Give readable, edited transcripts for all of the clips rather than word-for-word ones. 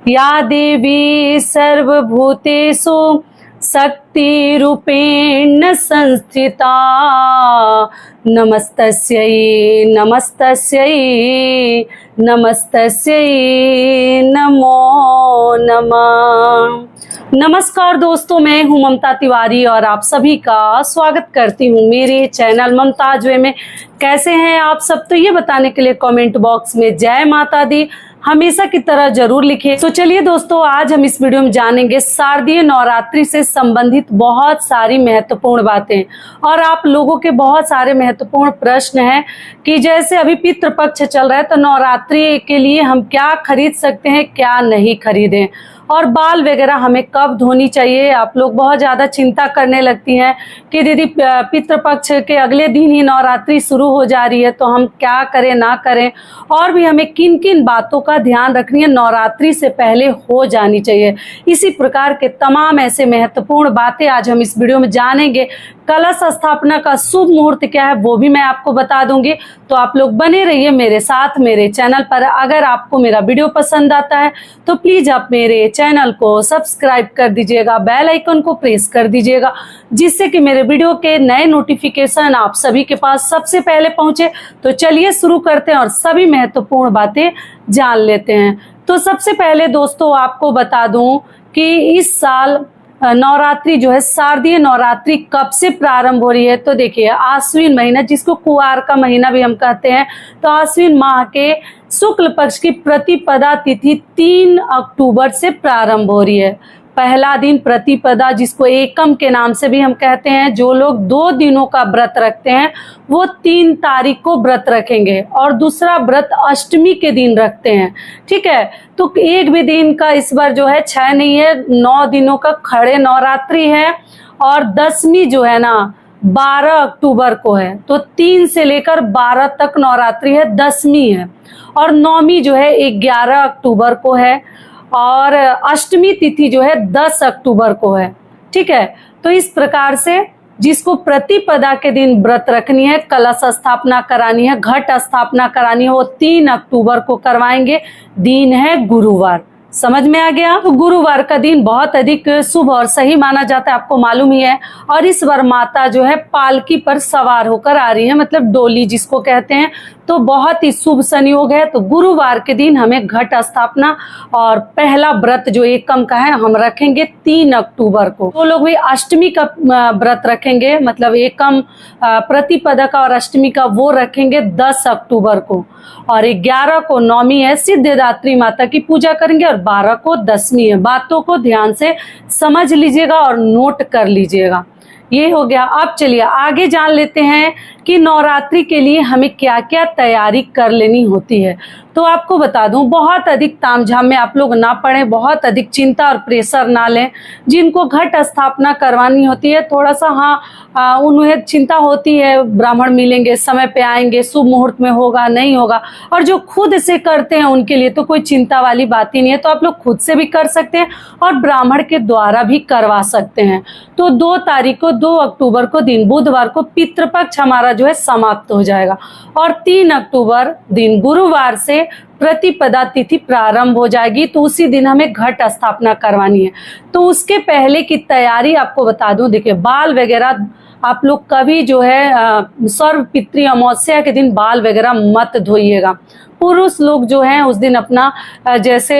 या देवी सर्वभूतेषु शक्तिरूपेण संस्थिता नमस्तस्यै नमस्तस्यै नमस्तस्यै नमो नमः। नमस्कार दोस्तों, मैं हूं ममता तिवारी और आप सभी का स्वागत करती हूं मेरे चैनल ममताज वे में। कैसे हैं आप सब? तो ये बताने के लिए कमेंट बॉक्स में जय माता दी हमेशा की तरह जरूर लिखिए। तो चलिए दोस्तों, आज हम इस वीडियो में जानेंगे शारदीय नवरात्रि से संबंधित बहुत सारी महत्वपूर्ण बातें, और आप लोगों के बहुत सारे महत्वपूर्ण प्रश्न हैं कि जैसे अभी पितृपक्ष चल रहा है तो नवरात्रि के लिए हम क्या खरीद सकते हैं, क्या नहीं खरीदें, और बाल वगैरह हमें कब धोनी चाहिए। आप लोग बहुत ज़्यादा चिंता करने लगती हैं कि दीदी पितृपक्ष के अगले दिन ही नवरात्रि शुरू हो जा रही है, तो हम क्या करें ना करें, और भी हमें किन किन बातों का ध्यान रखनी है, नवरात्रि से पहले हो जानी चाहिए। इसी प्रकार के तमाम ऐसे महत्वपूर्ण बातें आज हम इस वीडियो में जानेंगे। कलश स्थापना का शुभ मुहूर्त क्या है वो भी मैं आपको बता दूंगी, तो आप लोग बने रहिए मेरे साथ मेरे चैनल पर। अगर आपको मेरा वीडियो पसंद आता है तो प्लीज आप मेरे चैनल को सब्सक्राइब कर दीजिएगा, बेल आइकन को प्रेस कर दीजिएगा, जिससे कि मेरे वीडियो के नए नोटिफिकेशन आप सभी के पास सबसे पहले पहुंचे। तो चलिए शुरू करते हैं और सभी महत्वपूर्ण बातें जान लेते हैं। तो सबसे पहले दोस्तों आपको बता दूं कि इस साल नवरात्रि जो है, शारदीय नवरात्रि कब से प्रारंभ हो रही है। तो देखिए, आश्विन महीना, जिसको कुआर का महीना भी हम कहते हैं, तो आश्विन माह के शुक्ल पक्ष की प्रतिपदा तिथि 3 अक्टूबर से प्रारंभ हो रही है। पहला दिन प्रतिपदा, जिसको एकम के नाम से भी हम कहते हैं, जो लोग 2 दिनों का व्रत रखते हैं वो 3 तारीख को व्रत रखेंगे, और दूसरा व्रत अष्टमी के दिन रखते हैं। ठीक है, तो एक भी दिन का इस बार जो है 6 नहीं है, 9 दिनों का खड़े नवरात्रि है, और दसवीं जो है ना 12 अक्टूबर को है। तो 3 से लेकर 12 तक नवरात्रि है, दसवीं है, और नौवीं जो है 11 अक्टूबर को है, और अष्टमी तिथि जो है 10 अक्टूबर को है। ठीक है, तो इस प्रकार से जिसको प्रतिपदा के दिन व्रत रखनी है, कलश स्थापना करानी है, घट स्थापना करानी है, वो 3 अक्टूबर को करवाएंगे। दिन है गुरुवार। समझ में आ गया? तो गुरुवार का दिन बहुत अधिक शुभ और सही माना जाता है, आपको मालूम ही है। और इस बार माता जो है पालकी पर सवार होकर आ रही है, मतलब डोली जिसको कहते हैं, तो बहुत ही शुभ संयोग है। तो गुरुवार के दिन हमें घट स्थापना और पहला व्रत जो एकम का है हम रखेंगे 3 अक्टूबर को। तो लोग भी अष्टमी का व्रत रखेंगे, मतलब एकम प्रतिपदा का और अष्टमी का वो रखेंगे 10 अक्टूबर को, और 11 को नौमी है, सिद्धिदात्री माता की पूजा करेंगे, और 12 को दसवीं है। बातों को ध्यान से समझ लीजिएगा और नोट कर लीजिएगा। ये हो गया। अब चलिए आगे जान लेते हैं कि नवरात्रि के लिए हमें क्या क्या तैयारी कर लेनी होती है। तो आपको बता दूं, बहुत अधिक तामझाम में आप लोग ना पड़े, बहुत अधिक चिंता और प्रेशर ना लें। जिनको घट स्थापना करवानी होती है, थोड़ा सा उन्हें चिंता होती है, ब्राह्मण मिलेंगे, समय पे आएंगे, शुभ मुहूर्त में होगा नहीं होगा, और जो खुद से करते हैं उनके लिए तो कोई चिंता वाली बात ही नहीं है। तो आप लोग खुद से भी कर सकते हैं और ब्राह्मण के द्वारा भी करवा सकते हैं। तो 2 तारीख को, 2 अक्टूबर को दिन बुधवार को पितृपक्ष हमारा जो है समाप्त हो जाएगा, और 3 अक्टूबर दिन गुरुवार से प्रतिपदा तिथि प्रारंभ हो जाएगी। तो उसी दिन हमें घट स्थापना करवानी है। तो उसके पहले की तैयारी आपको बता दूं, देखिए बाल वगैरह आप लोग कभी जो है सर्व पितृ अमावस्या के दिन बाल वगैरह मत धोइएगा। पुरुष लोग जो हैं उस दिन अपना जैसे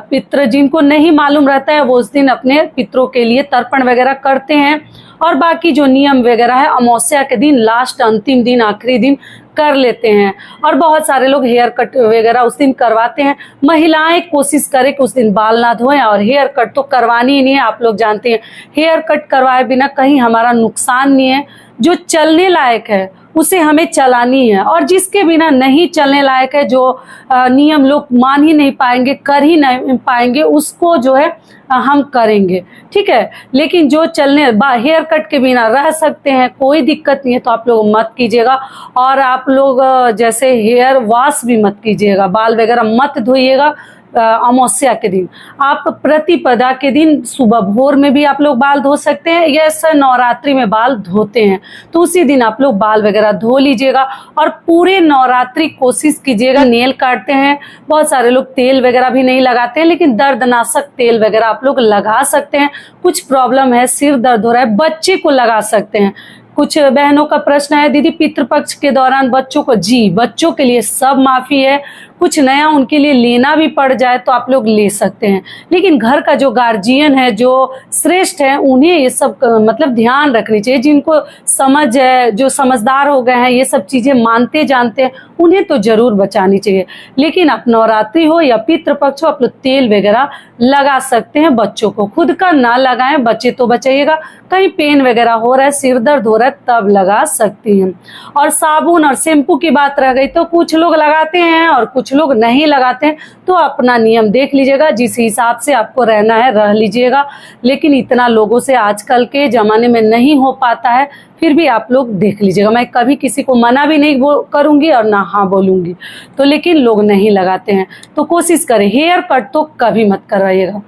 पितृ जिनको नहीं मालूम रहता है वो उस दिन अपने पितरों के लिए तर्पण वगैरह करते हैं, और बाकी जो नियम वगैरह है अमावस्या के दिन लास्ट अंतिम दिन आखिरी दिन कर लेते हैं। और बहुत सारे लोग हेयर कट वगैरह उस दिन करवाते हैं। महिलाएं कोशिश करें कि उस दिन बाल ना धोएं, और हेयर कट तो करवानी ही नहीं है। आप लोग जानते हैं हेयर कट करवाए बिना कहीं हमारा नुकसान नहीं है। जो चलने लायक है उसे हमें चलानी है, और जिसके बिना नहीं चलने लायक है, जो नियम लोग मान ही नहीं पाएंगे, कर ही नहीं पाएंगे, उसको जो है हम करेंगे। ठीक है, लेकिन जो चलने हेयर कट के बिना रह सकते हैं, कोई दिक्कत नहीं है, तो आप लोग मत कीजिएगा। और आप लोग जैसे हेयर वॉश भी मत कीजिएगा, बाल वगैरह मत धोइएगा, अमावस्या के दिन, आप प्रतिपदा के दिन सुबह भोर में भी आप लोग बाल धो सकते हैं, या नवरात्रि में बाल धोते हैं तो उसी दिन आप लोग बाल वगैरह धो लीजिएगा। और पूरे नवरात्रि कोशिश कीजिएगा, नेल काटते हैं, बहुत सारे लोग तेल वगैरह भी नहीं लगाते हैं, लेकिन दर्दनाशक तेल वगैरह आप लोग लगा सकते हैं। कुछ प्रॉब्लम है, सिर दर्द हो रहा है, बच्चे को लगा सकते हैं। कुछ बहनों का प्रश्न है, दीदी पितृपक्ष के दौरान बच्चों को, जी बच्चों के लिए सब माफी है, कुछ नया उनके लिए लेना भी पड़ जाए तो आप लोग ले सकते हैं, लेकिन घर का जो गार्जियन है, जो श्रेष्ठ है, उन्हें ये सब मतलब ध्यान रखनी चाहिए। जिनको समझ है, जो समझदार हो गए हैं, ये सब चीजें मानते जानते हैं, उन्हें तो जरूर बचानी चाहिए। लेकिन आप नवरात्रि हो या पितृपक्ष हो, आप लोग तेल वगैरह लगा सकते हैं बच्चों को, खुद का ना लगाएं, बच्चे तो बचाइएगा। कहीं पेन वगैरह हो रहा है, सिर दर्द हो रहा है, तब लगा सकती हैं। और साबुन और शैम्पू की बात रह गई तो कुछ लोग लगाते हैं और कुछ लोग नहीं लगाते हैं, तो अपना नियम देख लीजिएगा, जिस हिसाब से आपको रहना है रह लीजिएगा। लेकिन इतना लोगों से आजकल के ज़माने में नहीं हो पाता है, फिर भी आप लोग देख लीजिएगा। मैं कभी किसी को मना भी नहीं करूंगी और ना हाँ बोलूंगी, तो लेकिन लोग नहीं लगाते हैं, तो कोशिश करें, हेयर कट तो कभी मत करवाइएगा।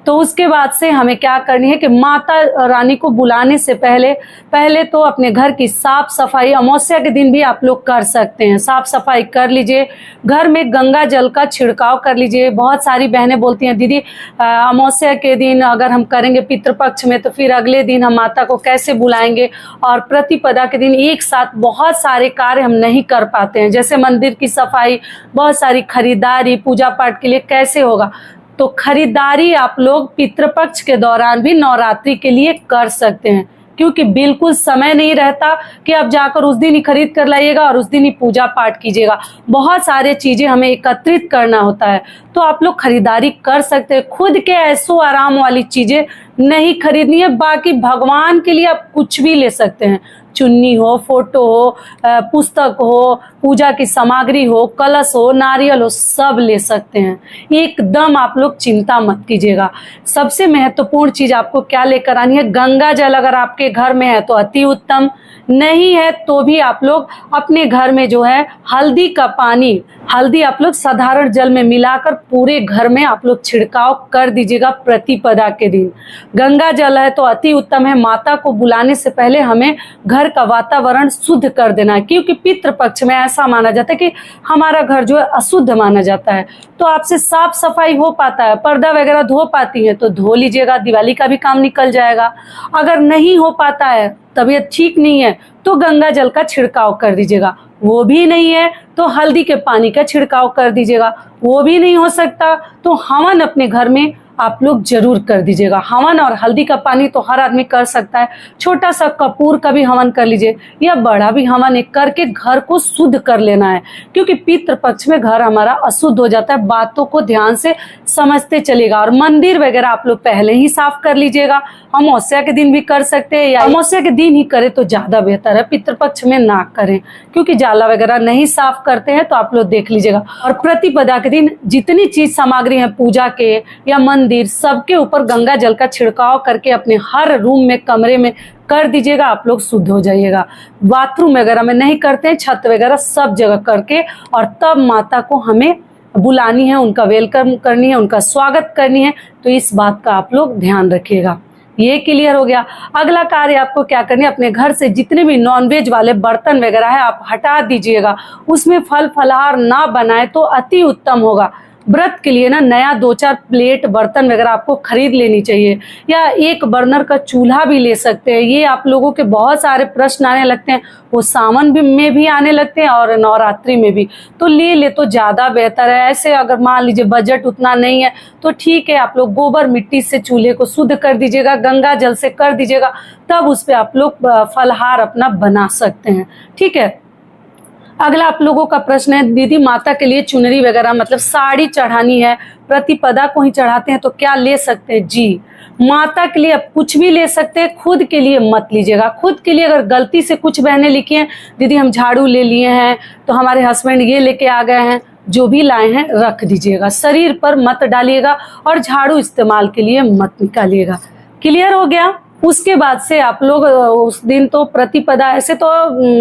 तो उसके बाद से हमें क्या करनी है कि माता रानी को बुलाने से पहले तो अपने घर की साफ सफाई अमावस्या के दिन भी आप लोग कर सकते हैं, साफ सफाई कर लीजिए। घर में गंगा जल का छिड़काव कर लीजिए। बहुत सारी बहनें बोलती हैं, दीदी अमावस्या के दिन अगर हम करेंगे पितृपक्ष में तो फिर अगले दिन हम माता को कैसे बुलाएंगे, और प्रतिपदा के दिन एक साथ बहुत सारे कार्य हम नहीं कर पाते हैं, जैसे मंदिर की सफाई, बहुत सारी खरीदारी, पूजा पाठ के लिए कैसे होगा। तो खरीदारी आप लोग पितृपक्ष के दौरान भी नवरात्रि के लिए कर सकते हैं, क्योंकि बिल्कुल समय नहीं रहता कि आप जाकर उस दिन ही खरीद कर लाइएगा और उस दिन ही पूजा पाठ कीजिएगा। बहुत सारे चीजें हमें एकत्रित करना होता है, तो आप लोग खरीदारी कर सकते हैं। खुद के ऐसो आराम वाली चीजें नहीं खरीदनी है, बाकी भगवान के लिए आप कुछ भी ले सकते हैं। चुन्नी हो, फोटो हो, पुस्तक हो, पूजा की सामग्री हो, कलश हो, नारियल हो, सब ले सकते हैं। एकदम आप लोग चिंता मत कीजिएगा। सबसे महत्वपूर्ण चीज आपको क्या लेकर आनी है, गंगा जल अगर आपके घर में है तो अति उत्तम, नहीं है तो भी आप लोग अपने घर में जो है हल्दी का पानी, हल्दी आप लोग साधारण जल में मिलाकर पूरे घर में आप लोग छिड़काव कर दीजिएगा प्रतिपदा के दिन। गंगा जल है तो अति उत्तम है। माता को बुलाने से पहले हमें घर का वातावरण शुद्ध कर देना है, क्योंकि पितृपक्ष में ऐसा माना जाता है कि हमारा घर जो है अशुद्ध माना जाता है। तो आपसे साफ सफाई हो पाता है, पर्दा वगैरह धो पाती है तो धो लीजिएगा, दिवाली का भी काम निकल जाएगा। अगर नहीं हो पाता है, तबीयत ठीक नहीं है, तो गंगा जल का छिड़काव कर दीजिएगा। वो भी नहीं है तो हल्दी के पानी का छिड़काव कर दीजिएगा। वो भी नहीं हो सकता तो हवन अपने घर में आप लोग जरूर कर दीजिएगा। हवन और हल्दी का पानी तो हर आदमी कर सकता है, छोटा सा कपूर का भी हवन कर लीजिए, या बड़ा भी हवन एक करके घर को शुद्ध कर लेना है, क्योंकि पितृपक्ष में घर हमारा अशुद्ध हो जाता है। बातों को ध्यान से समझते चलेगा। और मंदिर वगैरह आप लोग पहले ही साफ कर लीजिएगा। अमावस्या के दिन भी कर सकते हैं, या अमावस्या के दिन ही करें तो ज्यादा बेहतर है, पितृपक्ष में ना करें, क्योंकि जाला वगैरह नहीं साफ करते हैं। तो आप लोग देख लीजिएगा। और प्रतिपदा के दिन जितनी चीज सामग्री है पूजा के या मंदिर, सबके ऊपर गंगा जल का छिड़काव करके अपने हर रूम में, कमरे में कर दीजिएगा। आप लोग शुद्ध हो जाइएगा। बाथरूम वगैरह में नहीं करते हैं, छत वगैरह सब जगह करके, और तब माता को हमें बुलानी है, उनका वेलकम करनी है, उनका स्वागत करनी है। तो इस बात का आप लोग ध्यान रखिएगा। ये क्लियर हो गया। अगला कार्य आपको क्या करनी है, अपने घर से जितने भी नॉनवेज वाले बर्तन वगैरह है आप हटा दीजिएगा। उसमें फल फलहार ना बनाए तो अति उत्तम होगा। व्रत के लिए ना नया 2-4 प्लेट बर्तन वगैरह आपको खरीद लेनी चाहिए, या एक बर्नर का चूल्हा भी ले सकते हैं। ये आप लोगों के बहुत सारे प्रश्न आने लगते हैं, वो सावन में भी आने लगते हैं और नवरात्रि में भी, तो ले तो ज्यादा बेहतर है। ऐसे अगर मान लीजिए बजट उतना नहीं है तो ठीक है, आप लोग गोबर मिट्टी से चूल्हे को शुद्ध कर दीजिएगा, गंगा जल से कर दीजिएगा, तब उस पर आप लोग फलहार अपना बना सकते हैं। ठीक है। अगला आप लोगों का प्रश्न है, दीदी माता के लिए चुनरी वगैरह मतलब साड़ी चढ़ानी है, प्रतिपदा को ही चढ़ाते हैं, तो क्या ले सकते हैं? जी, माता के लिए आप कुछ भी ले सकते हैं, खुद के लिए मत लीजिएगा। खुद के लिए अगर गलती से कुछ बहनें लिखी हैं, दीदी हम झाड़ू ले लिए हैं तो हमारे हस्बैंड ये लेके आ गए हैं, जो भी लाए हैं रख दीजिएगा, शरीर पर मत डालिएगा और झाड़ू इस्तेमाल के लिए मत निकालिएगा। क्लियर हो गया? उसके बाद से आप लोग उस दिन तो प्रतिपदा, ऐसे तो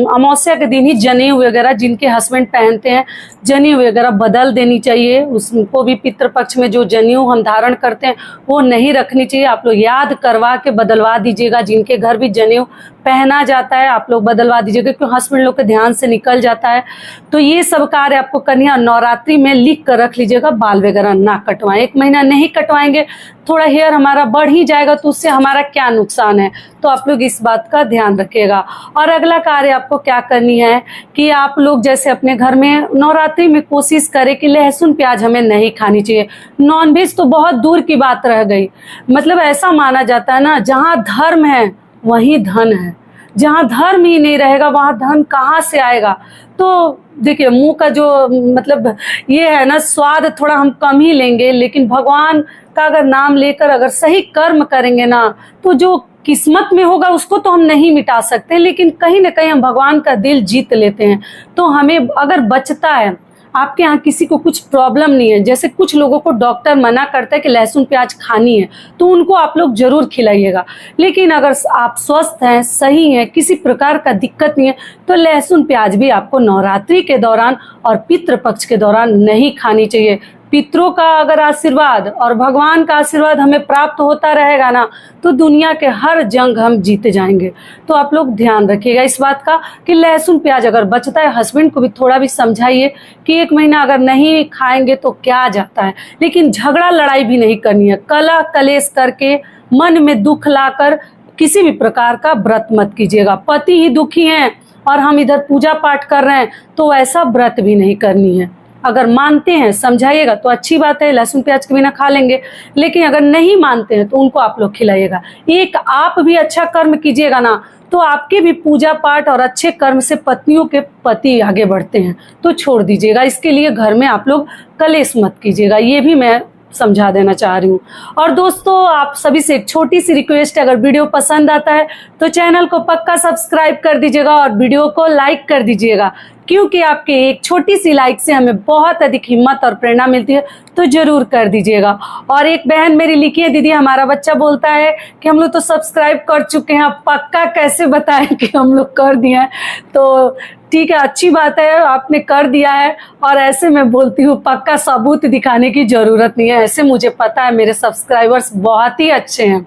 अमावस्या के दिन ही जनेऊ वगैरह जिनके हस्बैंड पहनते हैं जनेऊ वगैरह बदल देनी चाहिए। उसको भी पितृपक्ष में जो जनेऊ हम धारण करते हैं वो नहीं रखनी चाहिए। आप लोग याद करवा के बदलवा दीजिएगा। जिनके घर भी जनेऊ पहना जाता है आप लोग बदलवा दीजिएगा, क्योंकि हस्बैंड लोग के ध्यान से निकल जाता है। तो ये सब कार्य आपको करनी है। नवरात्रि में लिख कर रख लीजिएगा, बाल वगैरह ना कटवाएं। 1 महीना नहीं कटवाएंगे थोड़ा हेयर हमारा बढ़ ही जाएगा, तो उससे हमारा क्या नुकसान है। तो आप लोग इस बात का ध्यान रखिएगा। और अगला कार्य आपको क्या करनी है कि आप लोग जैसे अपने घर में नवरात्रि में कोशिश करें कि लहसुन प्याज हमें नहीं खानी चाहिए। नॉनवेज तो बहुत दूर की बात रह गई। मतलब ऐसा माना जाता है ना, जहाँ धर्म है वहीं धन है। जहाँ धर्म ही नहीं रहेगा वहाँ धन कहाँ से आएगा। तो देखिए मुंह का जो मतलब ये है ना, स्वाद थोड़ा हम कम ही लेंगे, लेकिन भगवान का अगर नाम लेकर अगर सही कर्म करेंगे ना, तो जो किस्मत में होगा उसको तो हम नहीं मिटा सकते, लेकिन कहीं ना कहीं हम भगवान का दिल जीत लेते हैं। तो हमें अगर बचता है, आपके यहाँ किसी को कुछ प्रॉब्लम नहीं है, जैसे कुछ लोगों को डॉक्टर मना करता है कि लहसुन प्याज खानी है, तो उनको आप लोग जरूर खिलाइएगा। लेकिन अगर आप स्वस्थ हैं, सही हैं, किसी प्रकार का दिक्कत नहीं है, तो लहसुन प्याज भी आपको नवरात्रि के दौरान और पितृपक्ष के दौरान नहीं खानी चाहिए। पितरों का अगर आशीर्वाद और भगवान का आशीर्वाद हमें प्राप्त होता रहेगा ना, तो दुनिया के हर जंग हम जीते जाएंगे। तो आप लोग ध्यान रखिएगा इस बात का कि लहसुन प्याज अगर बचता है, हस्बैंड को भी थोड़ा भी समझाइए कि 1 महीना अगर नहीं खाएंगे तो क्या जाता है। लेकिन झगड़ा लड़ाई भी नहीं करनी है। कलह कलेश करके मन में दुख लाकर किसी भी प्रकार का व्रत मत कीजिएगा। पति ही दुखी हैं और हम इधर पूजा पाठ कर रहे हैं, तो ऐसा व्रत भी नहीं करनी है। अगर मानते हैं समझाइएगा तो अच्छी बात है, लहसुन प्याज के बिना खा लेंगे। लेकिन अगर नहीं मानते हैं तो उनको आप लोग खिलाइएगा। एक आप भी अच्छा कर्म कीजिएगा ना, तो आपके भी पूजा पाठ और अच्छे कर्म से पत्नियों के पति आगे बढ़ते हैं। तो छोड़ दीजिएगा, इसके लिए घर में आप लोग कलेश मत कीजिएगा। ये भी मैं समझा देना चाह रही हूँ। और दोस्तों आप सभी से एक छोटी सी रिक्वेस्ट है, अगर वीडियो पसंद आता है तो चैनल को पक्का सब्सक्राइब कर दीजिएगा और वीडियो को लाइक कर दीजिएगा, क्योंकि आपके एक छोटी सी लाइक से हमें बहुत अधिक हिम्मत और प्रेरणा मिलती है। तो जरूर कर दीजिएगा। और एक बहन मेरी लिखी है, दीदी हमारा बच्चा बोलता है कि हम लोग तो सब्सक्राइब कर चुके हैं, अब पक्का कैसे बताएं कि हम लोग कर दिए हैं। तो ठीक है, अच्छी बात है, आपने कर दिया है। और ऐसे मैं बोलती हूँ, पक्का सबूत दिखाने की जरूरत नहीं है। ऐसे मुझे पता है मेरे सब्सक्राइबर्स बहुत ही अच्छे हैं।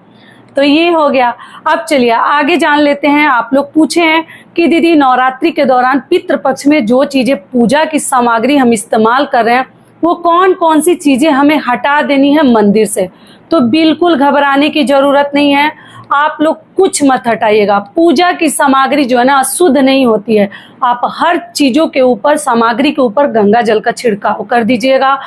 तो ये हो गया। अब चलिए आगे जान लेते हैं। आप लोग पूछे हैं कि दीदी नवरात्रि के दौरान पितृपक्ष में जो चीजें पूजा की सामग्री हम इस्तेमाल कर रहे हैं, वो कौन कौन सी चीजें हमें हटा देनी है मंदिर से। तो बिल्कुल घबराने की जरूरत नहीं है। आप लोग कुछ मत हटाइएगा। पूजा की सामग्री जो है ना अशुद्ध नहीं होती है। आप हर चीजों के ऊपर, सामग्री के ऊपर गंगा जल का छिड़काव कर दीजिएगा।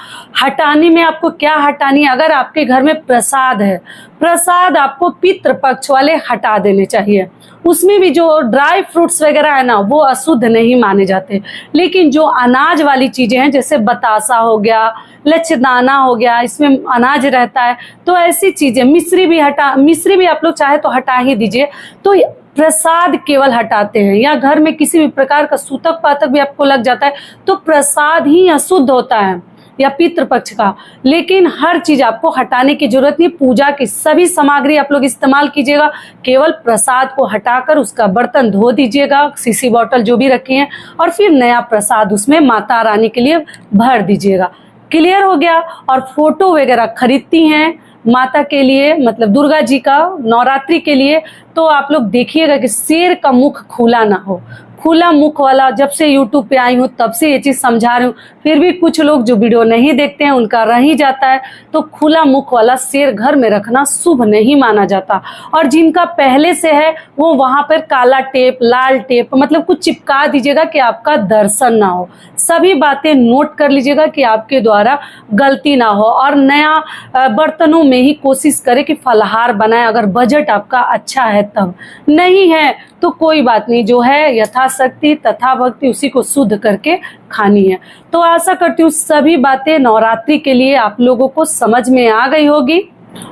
हटाने में आपको क्या हटानी है, अगर आपके घर में प्रसाद है, प्रसाद आपको पितृपक्ष वाले हटा देने चाहिए। उसमें भी जो ड्राई फ्रूट्स वगैरह है ना, वो अशुद्ध नहीं माने जाते। लेकिन जो अनाज वाली चीजें हैं, जैसे बतासा हो गया, लच्छदाना हो गया, इसमें अनाज रहता है, तो ऐसी चीजें, मिश्री भी आप लोग चाहे तो हटा ही दीजिए। तो प्रसाद केवल हटाते हैं, या घर में किसी भी प्रकार का सूतक पातक भी आपको लग जाता है, तो प्रसाद ही अशुद्ध होता है या पितृपक्ष का। लेकिन हर चीज आपको हटाने की जरूरत नहीं। पूजा की सभी सामग्री आप लोग इस्तेमाल कीजिएगा। केवल प्रसाद को हटाकर उसका बर्तन धो दीजिएगा, सीसी बॉटल जो भी रखी है, और फिर नया प्रसाद उसमें माता रानी के लिए भर दीजिएगा। क्लियर हो गया। और फोटो वगैरह खरीदती हैं माता के लिए, मतलब दुर्गा जी का नवरात्रि के लिए, तो आप लोग देखिएगा कि शेर का मुख खुला ना हो। खुला मुख वाला, जब से यूट्यूब पे आई हूँ तब से ये चीज समझा रही हूँ, फिर भी कुछ लोग जो वीडियो नहीं देखते हैं उनका रह ही जाता है। तो खुला मुख वाला शेर घर में रखना शुभ नहीं माना जाता। और जिनका पहले से है वो वहां पर काला टेप, लाल टेप, मतलब कुछ चिपका दीजिएगा कि आपका दर्शन ना हो। सभी बातें नोट कर लीजिएगा कि आपके द्वारा गलती ना हो। और नया बर्तनों में ही कोशिश करें कि फलाहार बनाए, अगर बजट आपका अच्छा है तब। नहीं है तो कोई बात नहीं, जो है यथाशक्ति तथा भक्ति उसी को शुद्ध करके खानी है। तो आशा करती हूँ सभी बातें नवरात्रि के लिए आप लोगों को समझ में आ गई होगी।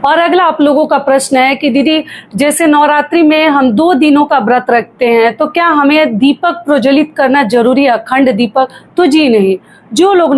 और अगला आप लोगों का प्रश्न है कि दीदी जैसे नवरात्रि में हम 2 दिनों का व्रत रखते हैं, तो क्या हमें दीपक प्रज्वलित करना जरूरी है, अखंड दीपक? तो जी नहीं, जो लोग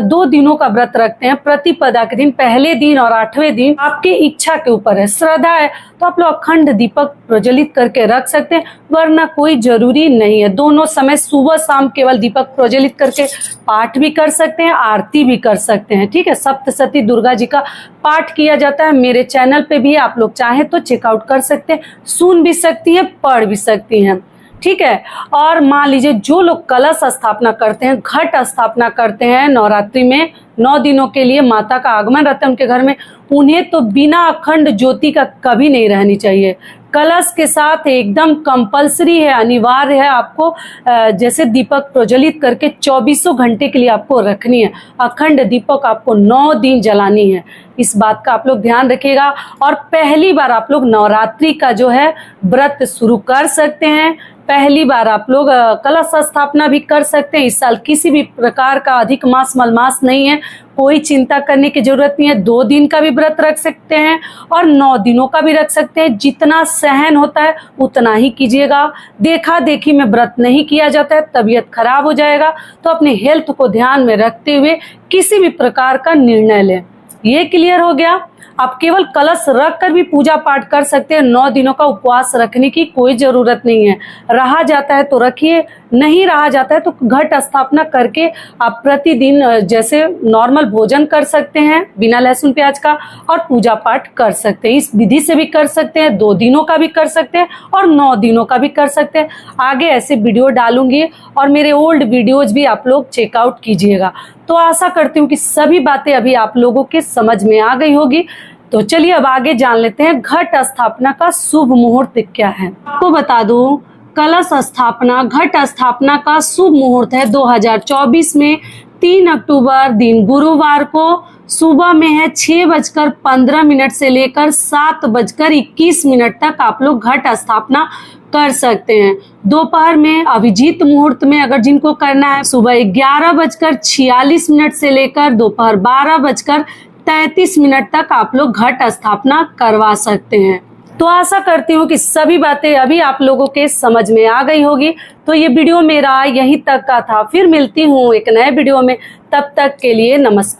2 दिनों का व्रत रखते हैं, प्रतिपदा के दिन, पहले दिन और 8वें दिन, आपकी इच्छा के ऊपर है, श्रद्धा है तो आप लोग अखंड दीपक प्रज्वलित करके रख सकते हैं, वरना कोई जरूरी नहीं है। दोनों समय सुबह शाम केवल दीपक प्रज्वलित करके पाठ भी कर सकते हैं, आरती भी कर सकते हैं। ठीक है, सप्तशती दुर्गा जी का पाठ किया जाता है, मेरे चैनल पे भी आप लोग चाहें तो चेकआउट कर सकते हैं, सुन भी सकती हैं, पढ़ भी सकती हैं। ठीक है, और मान लीजिए जो लोग कलश स्थापना करते हैं, घट स्थापना करते हैं नवरात्रि में, 9 दिनों के लिए माता का आगमन रहता है उनके घर में, उन्हें तो बिना अखंड ज्योति का कभी नहीं रहनी चाहिए। कलश के साथ एकदम कंपलसरी है, अनिवार्य है आपको जैसे दीपक प्रज्वलित करके 24 घंटे के लिए आपको रखनी है। अखंड दीपक आपको 9 दिन जलानी है, इस बात का आप लोग ध्यान रखिएगा। और पहली बार आप लोग नवरात्रि का जो है व्रत शुरू कर सकते हैं, पहली बार आप लोग कलश स्थापना भी कर सकते हैं। इस साल किसी भी प्रकार का अधिक मास मलमास नहीं है, कोई चिंता करने की जरूरत नहीं है। 2 दिन का भी व्रत रख सकते हैं और 9 दिनों का भी रख सकते हैं, जितना सहन होता है उतना ही कीजिएगा। देखा देखी में व्रत नहीं किया जाता है, तबीयत खराब हो जाएगा, तो अपने हेल्थ को ध्यान में रखते हुए किसी भी प्रकार का निर्णय लें। ये क्लियर हो गया। आप केवल कलश रख कर भी पूजा पाठ कर सकते हैं, 9 दिनों का उपवास रखने की कोई जरूरत नहीं है। रहा जाता है तो रखिए, नहीं रहा जाता है तो घट स्थापना करके आप प्रतिदिन जैसे नॉर्मल भोजन कर सकते हैं बिना लहसुन प्याज का, और पूजा पाठ कर सकते हैं। इस विधि से भी कर सकते हैं, 2 दिनों का भी कर सकते हैं और 9 दिनों का भी कर सकते हैं। आगे ऐसे वीडियो डालूंगी और मेरे ओल्ड वीडियोज भी आप लोग चेकआउट कीजिएगा। तो आशा करती हूँ कि सभी बातें अभी आप लोगों के समझ में आ गई होगी। तो चलिए अब आगे जान लेते हैं घट स्थापना का शुभ मुहूर्त क्या है। आपको बता दूं, कलश स्थापना, घट स्थापना का शुभ मुहूर्त है 2024 में 3 अक्टूबर दिन गुरुवार को सुबह में है 6:15 से लेकर 7:21 तक आप लोग घट स्थापना कर सकते हैं। दोपहर में अभिजीत मुहूर्त में अगर जिनको करना है, सुबह 11:46 से लेकर दोपहर 12:33 तक आप लोग घट स्थापना करवा सकते हैं। तो आशा करती हूँ कि सभी बातें अभी आप लोगों के समझ में आ गई होगी। तो ये वीडियो मेरा यहीं तक का था, फिर मिलती हूँ एक नए वीडियो में, तब तक के लिए नमस्कार।